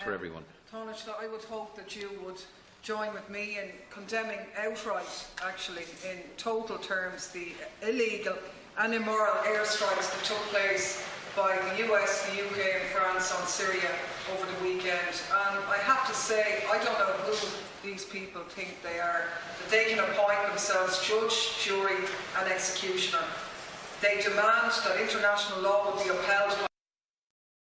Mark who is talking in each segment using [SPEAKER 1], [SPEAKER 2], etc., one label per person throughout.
[SPEAKER 1] for everyone.
[SPEAKER 2] Taoiseach, I would hope that you would join with me in condemning outright, actually, in total terms, the illegal and immoral airstrikes that took place by the US, the UK and France on Syria over the weekend. And I have to say, I don't know who these people think they are, that they can appoint themselves judge, jury and executioner. They demand that international law will be upheld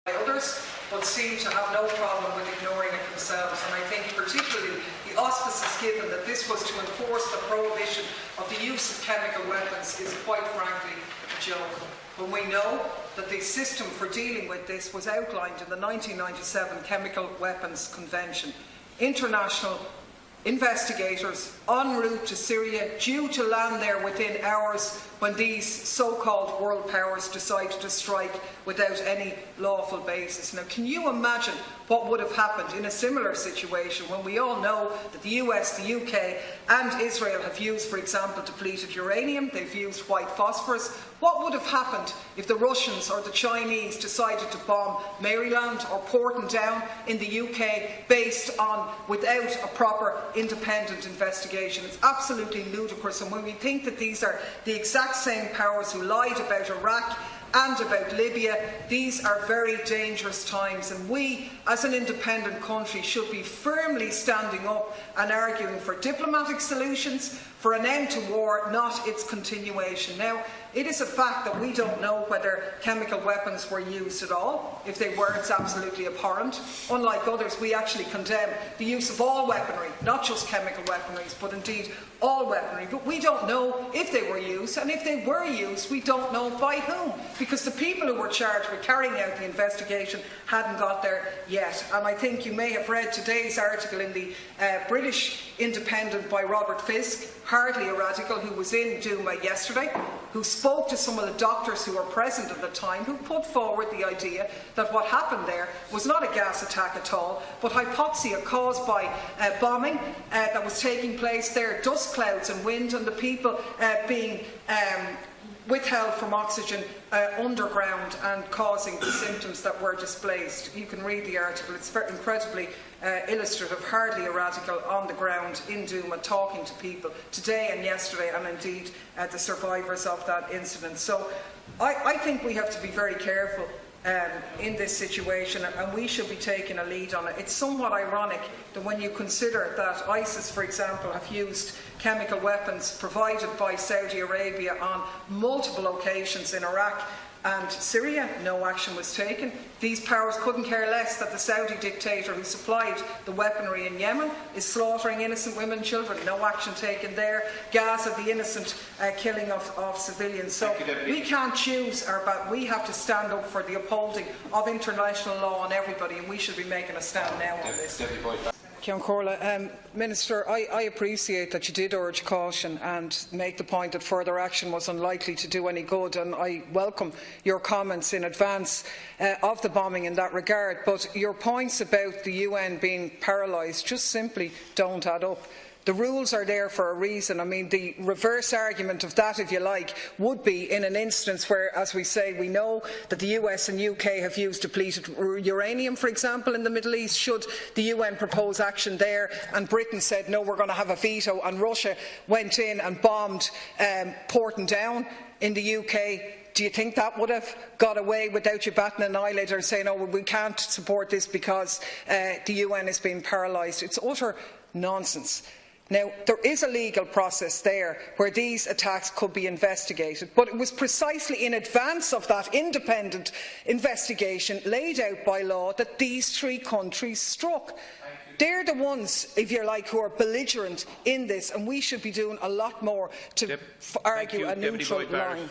[SPEAKER 2] by others, but seem to have no problem with ignoring it themselves. And I think particularly the auspices given that this was to enforce the prohibition of the use of chemical weapons is quite frankly a joke. When we know that the system for dealing with this was outlined in the 1997 Chemical Weapons Convention. International investigators en route to Syria, due to land there within hours when these so-called world powers decided to strike without any lawful basis. Now, can you imagine what would have happened in a similar situation when we all know that the US, the UK and Israel have used, for example, depleted uranium, they've used white phosphorus? What would have happened if the Russians or the Chinese decided to bomb Maryland or Portadown in the UK based on, without a proper independent investigation? It's absolutely ludicrous, and when we think that these are the exact same powers who lied about Iraq and about Libya, these are very dangerous times, and we as an independent country should be firmly standing up and arguing for diplomatic solutions, for an end to war, not its continuation. Now, it is a fact that we don't know whether chemical weapons were used at all. If they were, it's absolutely abhorrent. Unlike others, we actually condemn the use of all weaponry, not just chemical weaponry, but indeed all weaponry. But we don't know if they were used, and if they were used, we don't know by whom, because the people who were charged with carrying out the investigation hadn't got there yet. And I think you may have read today's article in the British Independent by Robert Fisk, hardly a radical, who was in Duma yesterday, who spoke to some of the doctors who were present at the time, who put forward the idea that what happened there was not a gas attack at all, but hypoxia caused by bombing that was taking place there, dust clouds and wind, and the people being withheld from oxygen underground and causing the symptoms that were displaced. You can read the article. It's incredibly illustrative, hardly a radical on the ground in Duma talking to people today and yesterday, and indeed the survivors of that incident. So I think we have to be very careful in this situation, and we should be taking a lead on it. It's somewhat ironic that when you consider that ISIS, for example, have used chemical weapons provided by Saudi Arabia on multiple occasions in Iraq and Syria, no action was taken. These powers couldn't care less that the Saudi dictator who supplied the weaponry in Yemen is slaughtering innocent women and children. No action taken there. Gaza, the innocent killing of civilians. So we can't choose our battle. We have to stand up for the upholding of international law on everybody, and we should be making a stand now on this. Minister, I appreciate that you did urge caution and make the point that further action was unlikely to do any good, and I welcome your comments in advance of the bombing in that regard. But your points about the UN being paralysed just simply don't add up. The rules are there for a reason. I mean, the reverse argument of that, if you like, would be in an instance where, as we say, we know that the US and UK have used depleted uranium, for example, in the Middle East. Should the UN propose action there and Britain said, no, we're going to have a veto, and Russia went in and bombed Portadown in the UK, do you think that would have got away without you batting an eyelid or saying, oh, well, we can't support this because the UN is being paralysed? It's utter nonsense. Now, there is a legal process there where these attacks could be investigated, but it was precisely in advance of that independent investigation laid out by law that these three countries struck. They're the ones, if you like, who are belligerent in this, and we should be doing a lot more to argue a neutral line.